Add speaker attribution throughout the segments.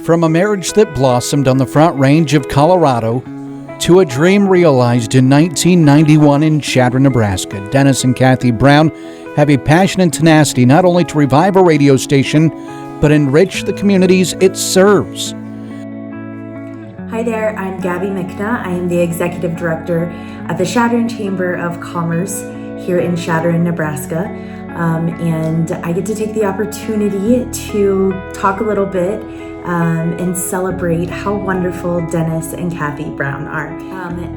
Speaker 1: From a marriage that blossomed on the Front Range of Colorado to a dream realized in 1991 in Chadron, Nebraska, Dennis and Kathi Brown have a passion and tenacity not only to revive a radio station, but enrich the communities it serves.
Speaker 2: Hi there, I'm Gabby McNa. I am the Executive Director at the Chadron Chamber of Commerce here in Chadron, Nebraska. And I get to take the opportunity to talk a little bit and celebrate how wonderful Dennis and Kathi Brown are.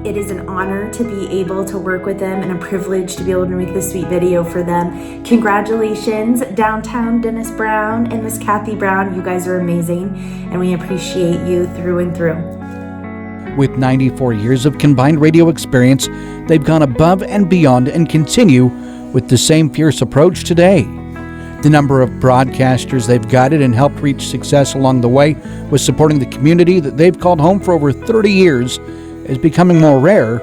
Speaker 2: It is an honor to be able to work with them and a privilege to be able to make this sweet video for them. Congratulations, downtown Dennis Brown and Miss Kathi Brown. You guys are amazing and we appreciate you through and through.
Speaker 1: With 94 years of combined radio experience, they've gone above and beyond and continue with the same fierce approach today. The number of broadcasters they've guided and helped reach success along the way with supporting the community that they've called home for over 30 years is becoming more rare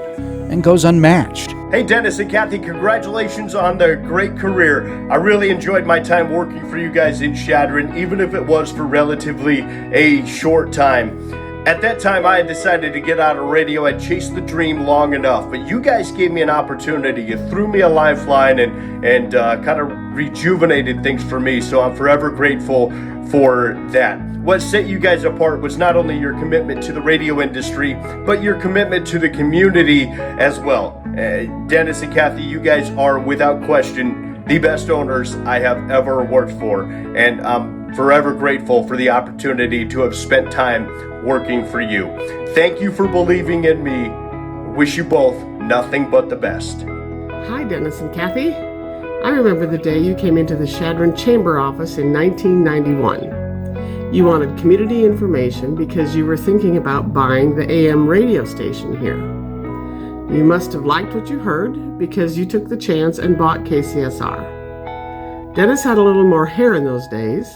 Speaker 1: and goes unmatched.
Speaker 3: Hey Dennis and Kathi, congratulations on the great career. I really enjoyed my time working for you guys in Chadron, even if it was for relatively a short time. At that time, I had decided to get out of radio. I'd chased the dream long enough, but you guys gave me an opportunity. You threw me a lifeline and kind of rejuvenated things for me, so I'm forever grateful for that. What set you guys apart was not only your commitment to the radio industry, but your commitment to the community as well. Dennis and Kathi, you guys are without question the best owners I have ever worked for, and I'm forever grateful for the opportunity to have spent time working for you. Thank you for believing in me. Wish you both nothing but the best.
Speaker 4: Hi, Dennis and Kathi. I remember the day you came into the Chadron Chamber office in 1991. You wanted community information because you were thinking about buying the AM radio station here. You must have liked what you heard because you took the chance and bought KCSR. Dennis had a little more hair in those days,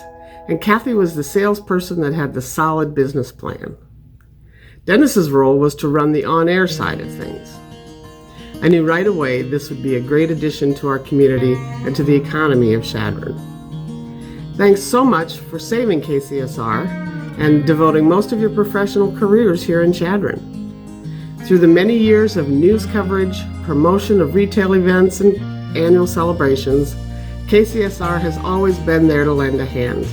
Speaker 4: and Kathi was the salesperson that had the solid business plan. Dennis's role was to run the on-air side of things. I knew right away this would be a great addition to our community and to the economy of Chadron. Thanks so much for saving KCSR and devoting most of your professional careers here in Chadron. Through the many years of news coverage, promotion of retail events, and annual celebrations, KCSR has always been there to lend a hand.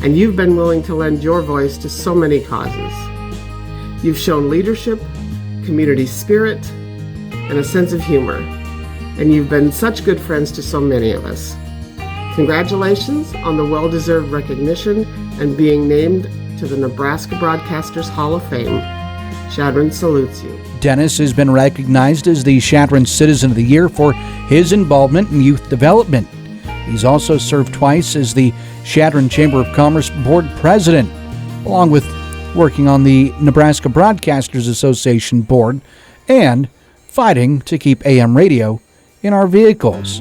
Speaker 4: And you've been willing to lend your voice to so many causes. You've shown leadership, community spirit, and a sense of humor. And you've been such good friends to so many of us. Congratulations on the well-deserved recognition and being named to the Nebraska Broadcasters Hall of Fame. Chadron salutes you.
Speaker 1: Dennis has been recognized as the Chadron Citizen of the Year for his involvement in youth development. He's also served twice as the Chadron Chamber of Commerce Board President, along with working on the Nebraska Broadcasters Association Board and fighting to keep AM radio in our vehicles.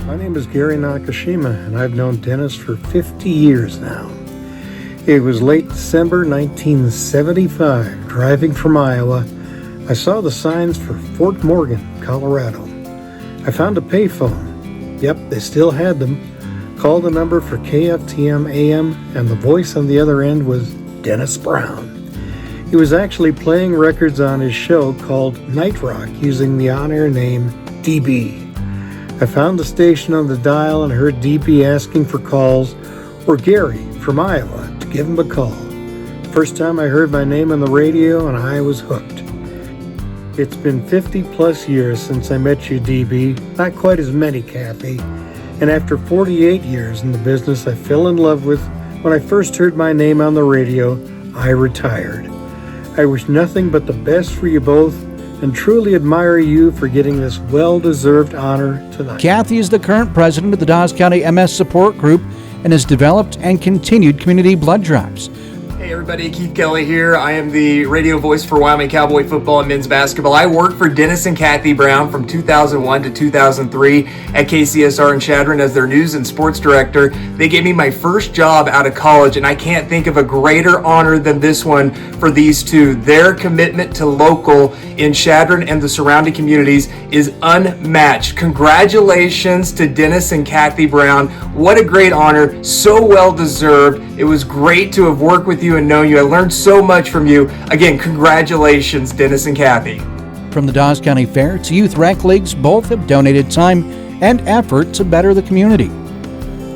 Speaker 5: My name is Gary Nakashima, and I've known Dennis for 50 years now. It was late December 1975, driving from Iowa. I saw the signs for Fort Morgan, Colorado. I found a payphone. Yep, they still had them. Called the number for KFTM AM, and the voice on the other end was Dennis Brown. He was actually playing records on his show called Night Rock using the on-air name DB. I found the station on the dial and heard DB asking for calls, or Gary from Iowa to give him a call. First time I heard my name on the radio and I was hooked. It's been 50 plus years since I met you, DB. Not quite as many, Kathi. And after 48 years in the business I fell in love with, when I first heard my name on the radio, I retired. I wish nothing but the best for you both and truly admire you for getting this well-deserved honor tonight.
Speaker 1: Kathi is the current president of the Dawes County MS Support Group and has developed and continued community blood drives.
Speaker 6: Hey everybody, Keith Kelly here. I am the radio voice for Wyoming Cowboy football and men's basketball. I worked for Dennis and Kathi Brown from 2001 to 2003 at KCSR in Chadron as their news and sports director. They gave me my first job out of college, and I can't think of a greater honor than this one for these two. Their commitment to local in Chadron and the surrounding communities is unmatched. Congratulations to Dennis and Kathi Brown. What a great honor, so well deserved. It was great to have worked with you and known you. I learned so much from you. Again, congratulations, Dennis and Kathy.
Speaker 1: From the Dawes County Fair to Youth Rec Leagues, both have donated time and effort to better the community.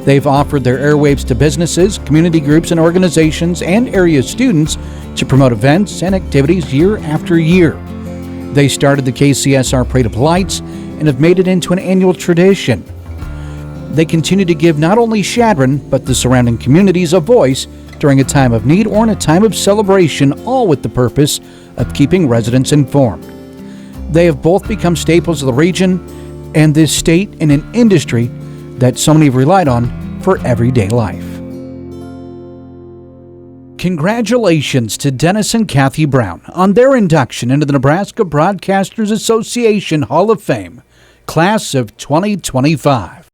Speaker 1: They've offered their airwaves to businesses, community groups and organizations, and area students to promote events and activities year after year. They started the KCSR Parade of Lights and have made it into an annual tradition. They continue to give not only Chadron, but the surrounding communities a voice during a time of need or in a time of celebration, all with the purpose of keeping residents informed. They have both become staples of the region and this state in an industry that so many have relied on for everyday life. Congratulations to Dennis and Kathi Brown on their induction into the Nebraska Broadcasters Association Hall of Fame, Class of 2025.